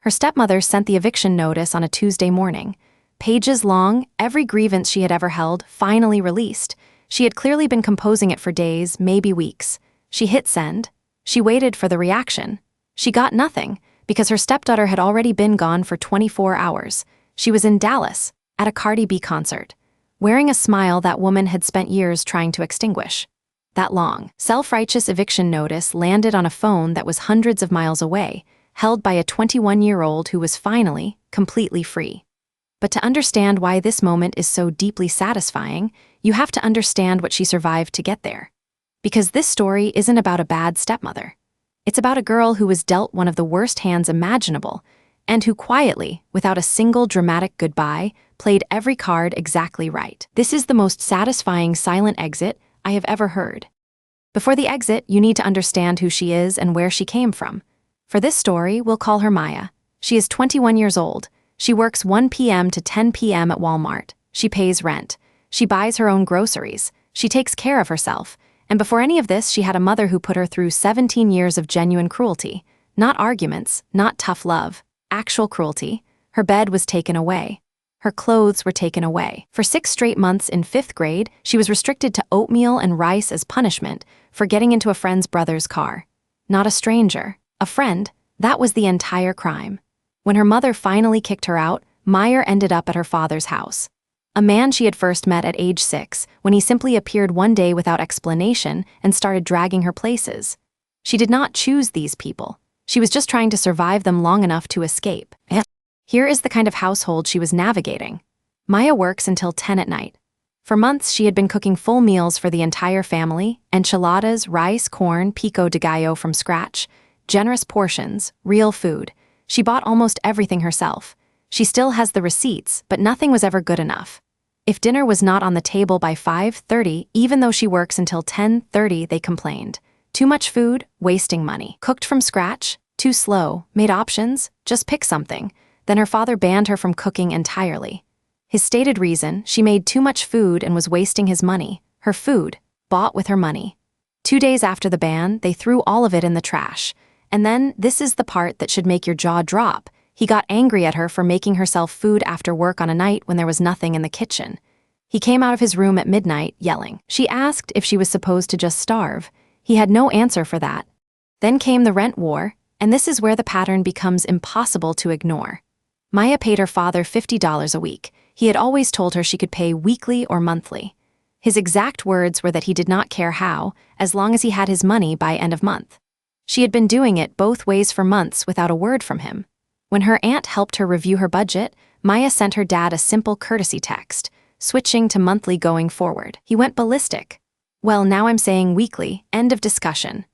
Her stepmother sent the eviction notice on a Tuesday morning. Pages long, every grievance she had ever held finally released. She had clearly been composing it for days, maybe weeks. She hit send. She waited for the reaction. She got nothing, because her stepdaughter had already been gone for 24 hours. She was in Dallas, at a Cardi B concert, wearing a smile that woman had spent years trying to extinguish. That long, self-righteous eviction notice landed on a phone that was hundreds of miles away, held by a 21-year-old who was finally, completely free. But to understand why this moment is so deeply satisfying, you have to understand what she survived to get there. Because this story isn't about a bad stepmother. It's about a girl who was dealt one of the worst hands imaginable, and who quietly, without a single dramatic goodbye, played every card exactly right. This is the most satisfying silent exit I have ever heard. Before the exit, you need to understand who she is and where she came from. For this story, we'll call her Maya. She is 21 years old. She works 1 p.m. to 10 p.m. at Walmart. She pays rent. She buys her own groceries. She takes care of herself. And before any of this, she had a mother who put her through 17 years of genuine cruelty. Not arguments, not tough love. Actual cruelty. Her bed was taken away. Her clothes were taken away. For 6 straight months in 5th grade, she was restricted to oatmeal and rice as punishment for getting into a friend's brother's car. Not a stranger. A friend. That was the entire crime. When her mother finally kicked her out, Maya ended up at her father's house. A man she had first met at age 6, when he simply appeared one day without explanation and started dragging her places. She did not choose these people. She was just trying to survive them long enough to escape. Here is the kind of household she was navigating. Maya works until 10 at night. For months, she had been cooking full meals for the entire family, enchiladas, rice, corn, pico de gallo from scratch, generous portions, real food. She bought almost everything herself. She still has the receipts, but nothing was ever good enough. If dinner was not on the table by 5:30, even though she works until 10:30, they complained. Too much food, wasting money. Cooked from scratch, too slow, made options, just pick something. Then her father banned her from cooking entirely. His stated reason, she made too much food and was wasting his money, her food, bought with her money. 2 days after the ban, they threw all of it in the trash. And then, this is the part that should make your jaw drop. He got angry at her for making herself food after work on a night when there was nothing in the kitchen. He came out of his room at midnight, yelling. She asked if she was supposed to just starve. He had no answer for that. Then came the rent war, and this is where the pattern becomes impossible to ignore. Maya paid her father $50 a week. He had always told her she could pay weekly or monthly. His exact words were that he did not care how, as long as he had his money by end of month. She had been doing it both ways for months without a word from him. When her aunt helped her review her budget, Maya sent her dad a simple courtesy text, switching to monthly going forward. He went ballistic. Well, now I'm saying weekly, end of discussion.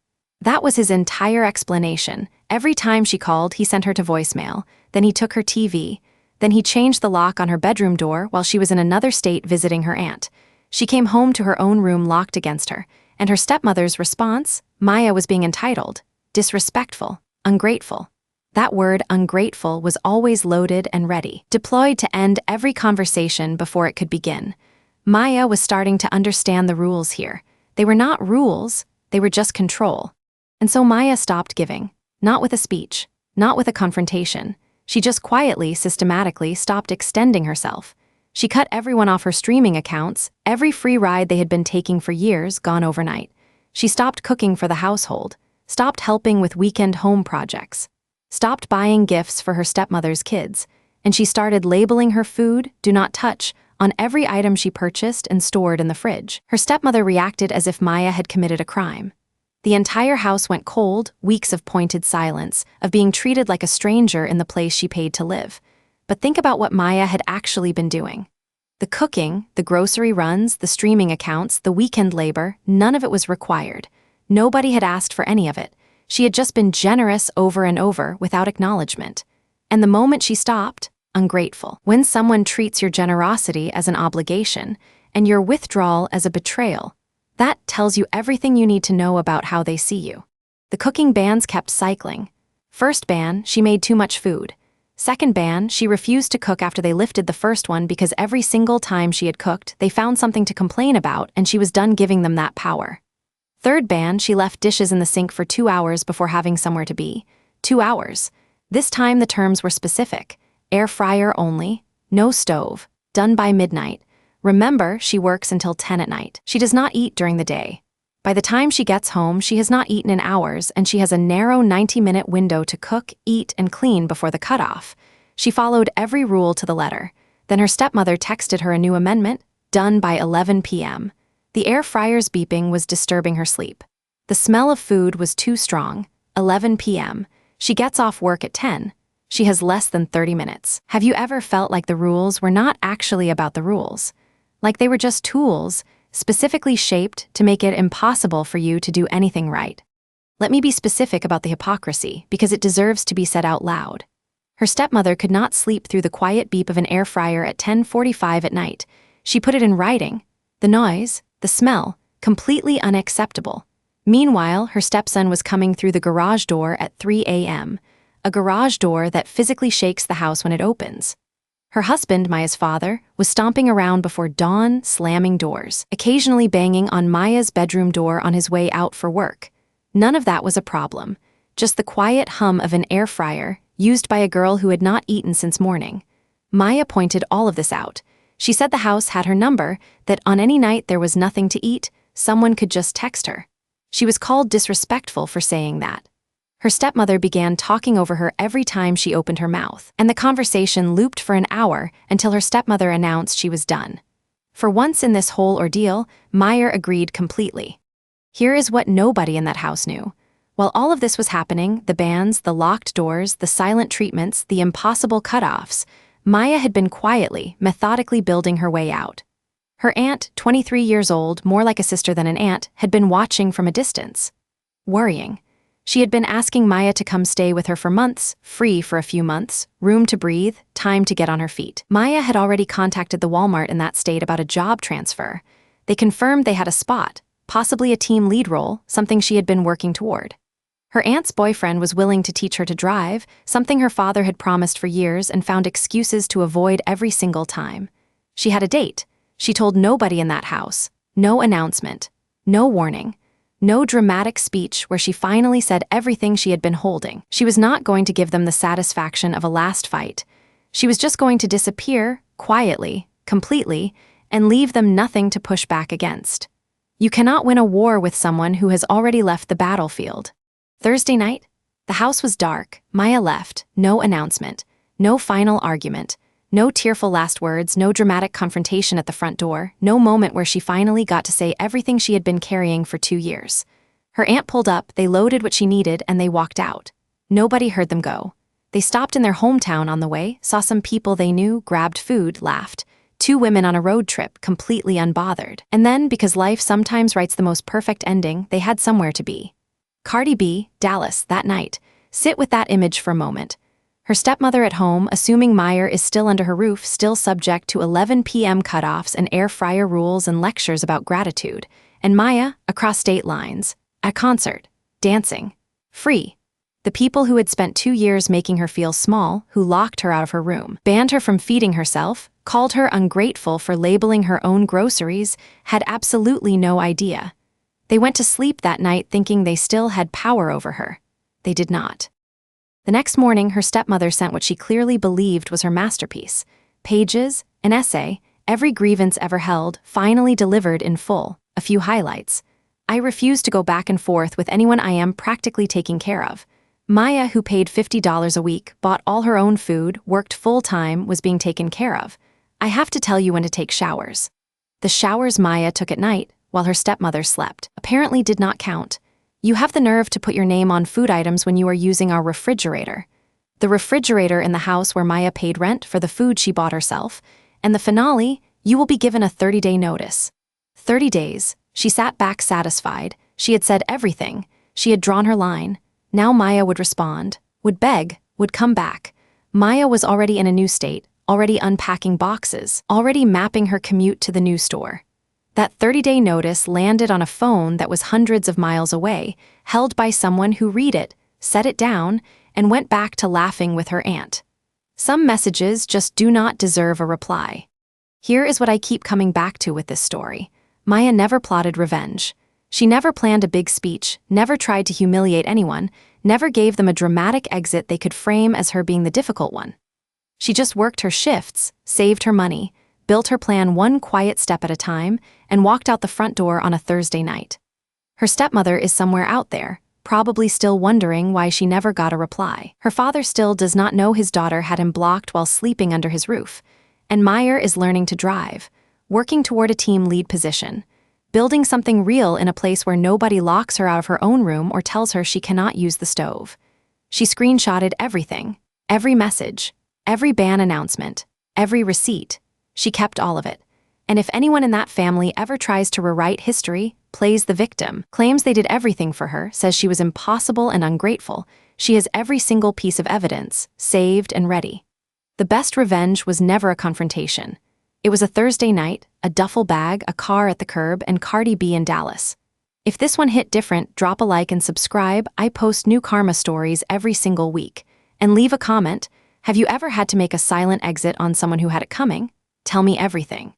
That was his entire explanation. Every time she called, he sent her to voicemail. Then he took her TV. Then he changed the lock on her bedroom door while she was in another state visiting her aunt. She came home to her own room locked against her. And her stepmother's response? Maya was being entitled, disrespectful, ungrateful. That word, ungrateful, was always loaded and ready, deployed to end every conversation before it could begin. Maya was starting to understand the rules here. They were not rules, they were just control. And so Maya stopped giving, not with a speech, not with a confrontation. She just quietly, systematically stopped extending herself. She cut everyone off her streaming accounts, every free ride they had been taking for years, gone overnight. She stopped cooking for the household, stopped helping with weekend home projects, stopped buying gifts for her stepmother's kids, and she started labeling her food, do not touch, on every item she purchased and stored in the fridge. Her stepmother reacted as if Maya had committed a crime. The entire house went cold, weeks of pointed silence, of being treated like a stranger in the place she paid to live. But think about what Maya had actually been doing. The cooking, the grocery runs, the streaming accounts, the weekend labor, none of it was required. Nobody had asked for any of it. She had just been generous over and over without acknowledgement. And the moment she stopped, ungrateful. When someone treats your generosity as an obligation and your withdrawal as a betrayal, that tells you everything you need to know about how they see you. The cooking bans kept cycling. First ban, she made too much food. Second ban, she refused to cook after they lifted the first one because every single time she had cooked, they found something to complain about and she was done giving them that power. Third ban, she left dishes in the sink for 2 hours before having somewhere to be. 2 hours. This time the terms were specific: air fryer only, no stove, done by midnight. Remember, she works until 10 at night. She does not eat during the day. By the time she gets home, she has not eaten in hours, and she has a narrow 90-minute window to cook, eat, and clean before the cutoff. She followed every rule to the letter. Then her stepmother texted her a new amendment: done by 11 p.m. The air fryer's beeping was disturbing her sleep. The smell of food was too strong. 11 p.m. She gets off work at 10. She has less than 30 minutes. Have you ever felt like the rules were not actually about the rules? Like they were just tools, specifically shaped to make it impossible for you to do anything right? Let me be specific about the hypocrisy, because it deserves to be said out loud. Her stepmother could not sleep through the quiet beep of an air fryer at 10:45 at night. She put it in writing. The noise, the smell, completely unacceptable. Meanwhile, her stepson was coming through the garage door at 3 a.m., a garage door that physically shakes the house when it opens. Her husband, Maya's father, was stomping around before dawn, slamming doors, occasionally banging on Maya's bedroom door on his way out for work. None of that was a problem, just the quiet hum of an air fryer used by a girl who had not eaten since morning. Maya pointed all of this out. She said the house had her number, that on any night there was nothing to eat, someone could just text her. She was called disrespectful for saying that. Her stepmother began talking over her every time she opened her mouth, and the conversation looped for an hour until her stepmother announced she was done. For once in this whole ordeal, Maya agreed completely. Here is what nobody in that house knew. While all of this was happening, the bans, the locked doors, the silent treatments, the impossible cutoffs, Maya had been quietly, methodically building her way out. Her aunt, 23 years old, more like a sister than an aunt, had been watching from a distance. Worrying. She had been asking Maya to come stay with her for months, free for a few months, room to breathe, time to get on her feet. Maya had already contacted the Walmart in that state about a job transfer. They confirmed they had a spot, possibly a team lead role, something she had been working toward. Her aunt's boyfriend was willing to teach her to drive, something her father had promised for years and found excuses to avoid every single time. She had a date. She told nobody in that house. No announcement. No warning. No dramatic speech where she finally said everything she had been holding. She was not going to give them the satisfaction of a last fight. She was just going to disappear, quietly, completely, and leave them nothing to push back against. You cannot win a war with someone who has already left the battlefield. Thursday night? The house was dark. Maya left. No announcement. No final argument. No tearful last words, no dramatic confrontation at the front door, no moment where she finally got to say everything she had been carrying for 2 years. Her aunt pulled up, they loaded what she needed, and they walked out. Nobody heard them go. They stopped in their hometown on the way, saw some people they knew, grabbed food, laughed. 2 women on a road trip, completely unbothered. And then, because life sometimes writes the most perfect ending, they had somewhere to be. Cardi B, Dallas, that night. Sit with that image for a moment. Her stepmother at home, assuming Maya is still under her roof, still subject to 11 p.m. cutoffs and air fryer rules and lectures about gratitude. And Maya, across state lines, at concert, dancing, free. The people who had spent 2 years making her feel small, who locked her out of her room, banned her from feeding herself, called her ungrateful for labeling her own groceries, had absolutely no idea. They went to sleep that night thinking they still had power over her. They did not. The next morning, her stepmother sent what she clearly believed was her masterpiece. Pages, an essay, every grievance ever held, finally delivered in full, a few highlights. I refuse to go back and forth with anyone I am practically taking care of. Maya, who paid $50 a week, bought all her own food, worked full-time, was being taken care of. I have to tell you when to take showers. The showers Maya took at night, while her stepmother slept, apparently did not count. You have the nerve to put your name on food items when you are using our refrigerator. The refrigerator in the house where Maya paid rent for the food she bought herself. And the finale, you will be given a 30-day notice. 30 days. She sat back satisfied. She had said everything. She had drawn her line. Now Maya would respond, would beg, would come back. Maya was already in a new state, already unpacking boxes, already mapping her commute to the new store. That 30-day notice landed on a phone that was hundreds of miles away, held by someone who read it, set it down, and went back to laughing with her aunt. Some messages just do not deserve a reply. Here is what I keep coming back to with this story. Maya never plotted revenge. She never planned a big speech, never tried to humiliate anyone, never gave them a dramatic exit they could frame as her being the difficult one. She just worked her shifts, saved her money, built her plan one quiet step at a time, and walked out the front door on a Thursday night. Her stepmother is somewhere out there, probably still wondering why she never got a reply. Her father still does not know his daughter had him blocked while sleeping under his roof. And Meyer is learning to drive, working toward a team lead position, building something real in a place where nobody locks her out of her own room or tells her she cannot use the stove. She screenshotted everything, every message, every ban announcement, every receipt. She kept all of it. And if anyone in that family ever tries to rewrite history, plays the victim, claims they did everything for her, says she was impossible and ungrateful, she has every single piece of evidence, saved and ready. The best revenge was never a confrontation. It was a Thursday night, a duffel bag, a car at the curb, and Cardi B in Dallas. If this one hit different, drop a like and subscribe. I post new karma stories every single week. And leave a comment. Have you ever had to make a silent exit on someone who had it coming? Tell me everything.